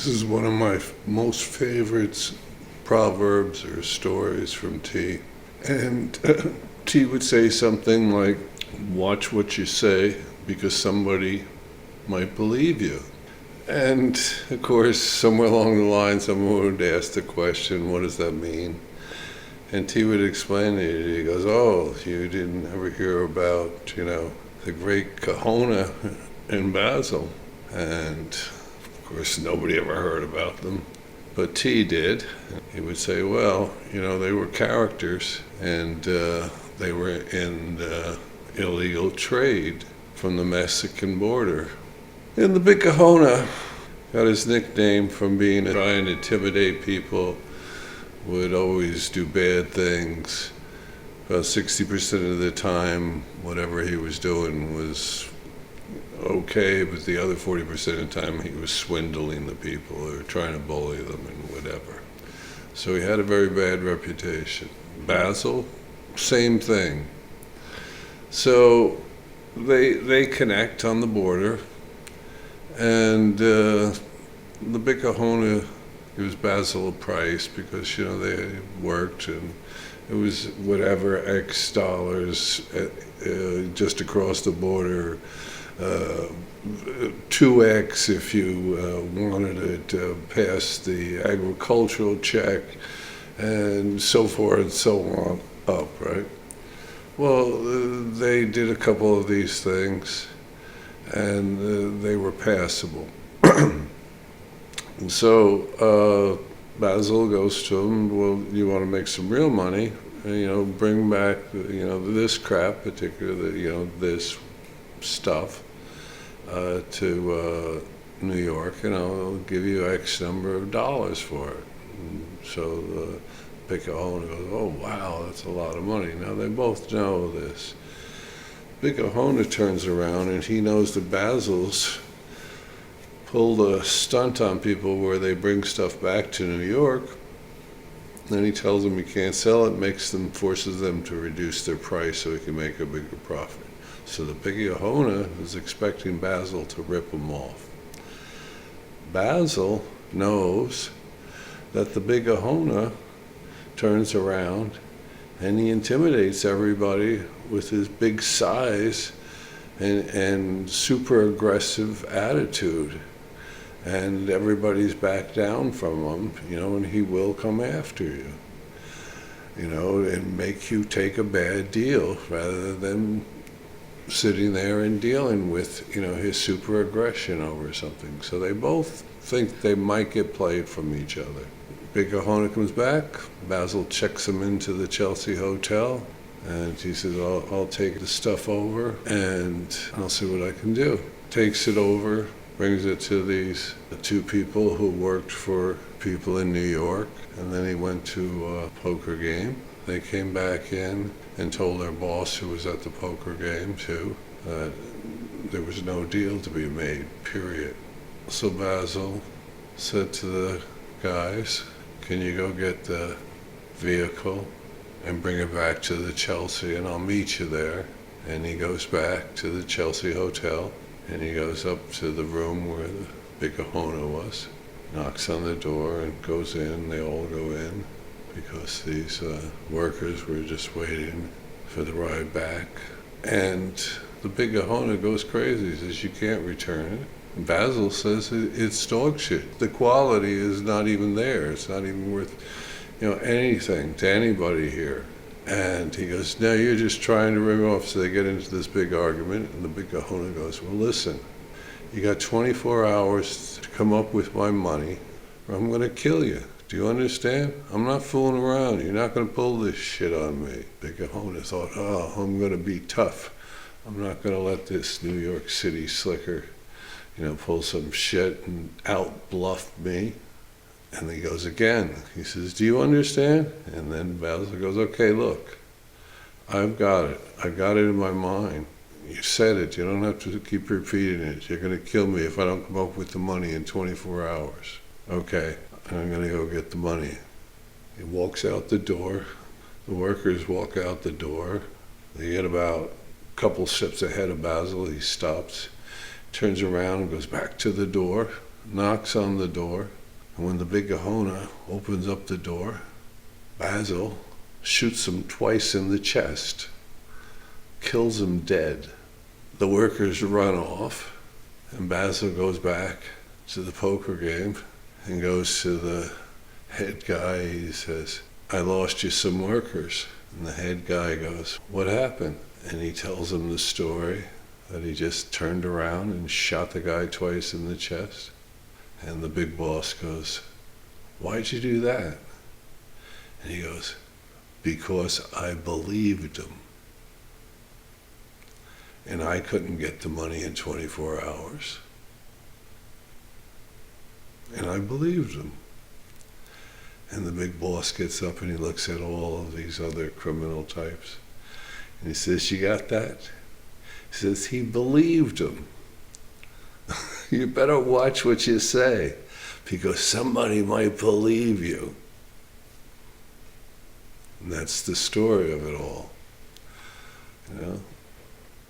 This is one of my most favorite proverbs or stories from T. And T would say something like, watch what you say because somebody might believe you. And of course, somewhere along the line, someone would ask the question, what does that mean? And T would explain it. He goes, oh, you didn't ever hear about, the great Kahuna in Basel. And of course, nobody ever heard about them. But T did. He would say, well, they were characters, and they were in illegal trade from the Mexican border. And the Big Kahuna got his nickname from trying to intimidate people, would always do bad things. About 60% of the time, whatever he was doing was okay, but the other 40% of the time he was swindling the people or trying to bully them and whatever. So he had a very bad reputation. Basel, same thing. So they connect on the border, and the Big Kahuna gives Basel a price because, they worked, and it was whatever X dollars just across the border, 2X if you wanted it past the agricultural check, and so forth and so on up, right? Well, they did a couple of these things, and they were passable. And so Basil goes to him, well, you want to make some real money, bring back, this crap, particularly, this stuff to New York, and I'll give you X number of dollars for it. And so the Big Kahuna goes, oh, wow, that's a lot of money. Now, they both know this. Big Kahuna turns around, and he knows the Basil's pulled a stunt on people where they bring stuff back to New York. Then he tells them he can't sell it, forces them to reduce their price so he can make a bigger profit. So the Big Kahuna is expecting Basil to rip him off. Basil knows that the Big Kahuna turns around and he intimidates everybody with his big size and super aggressive attitude. And everybody's back down from him, and he will come after you, and make you take a bad deal rather than sitting there and dealing with, his super aggression over something. So they both think they might get played from each other. Big Kahuna comes back, Basil checks him into the Chelsea hotel, and he says, I'll take the stuff over and I'll see what I can do. Takes it over, brings it to these two people who worked for people in New York, and then he went to a poker game. They came back in and told their boss, who was at the poker game too, that there was no deal to be made, period. So Basil said to the guys, can you go get the vehicle and bring it back to the Chelsea, and I'll meet you there. And he goes back to the Chelsea hotel, and he goes up to the room where the Big Kahuna was, knocks on the door and goes in. They all go in because these workers were just waiting for the ride back. And the Big Kahuna goes crazy. He says, you can't return it. And Basil says it's dog shit. The quality is not even there. It's not even worth anything to anybody here. And he goes, no, you're just trying to ring off. So they get into this big argument, and the Big Kahuna goes, well, listen, you got 24 hours to come up with my money, or I'm going to kill you. Do you understand? I'm not fooling around. You're not going to pull this shit on me. Big Kahuna thought, oh, I'm going to be tough. I'm not going to let this New York City slicker, pull some shit and out-bluff me. And he goes again. He says, do you understand? And then Basil goes, okay, look, I've got it. I got it in my mind. You said it. You don't have to keep repeating it. You're going to kill me if I don't come up with the money in 24 hours. Okay, I'm going to go get the money. He walks out the door. The workers walk out the door. They get about a couple steps ahead of Basil. He stops, turns around and goes back to the door. knocks on the door, and when the big kahuna opens up the door, Basil shoots him twice in the chest, kills him dead. The workers run off, and Basil goes back to the poker game and goes to the head guy. He says, "I lost you some workers." And the head guy goes, "What happened?" And he tells him the story that he just turned around and shot the guy twice in the chest. And the big boss goes, "Why'd you do that?" And he goes, "Because I believed him. And I couldn't get the money in 24 hours. And I believed him." And the big boss gets up and he looks at all of these other criminal types. And he says, "You got that?" He says, "He believed him." You better watch what you say, because somebody might believe you. And that's the story of it all.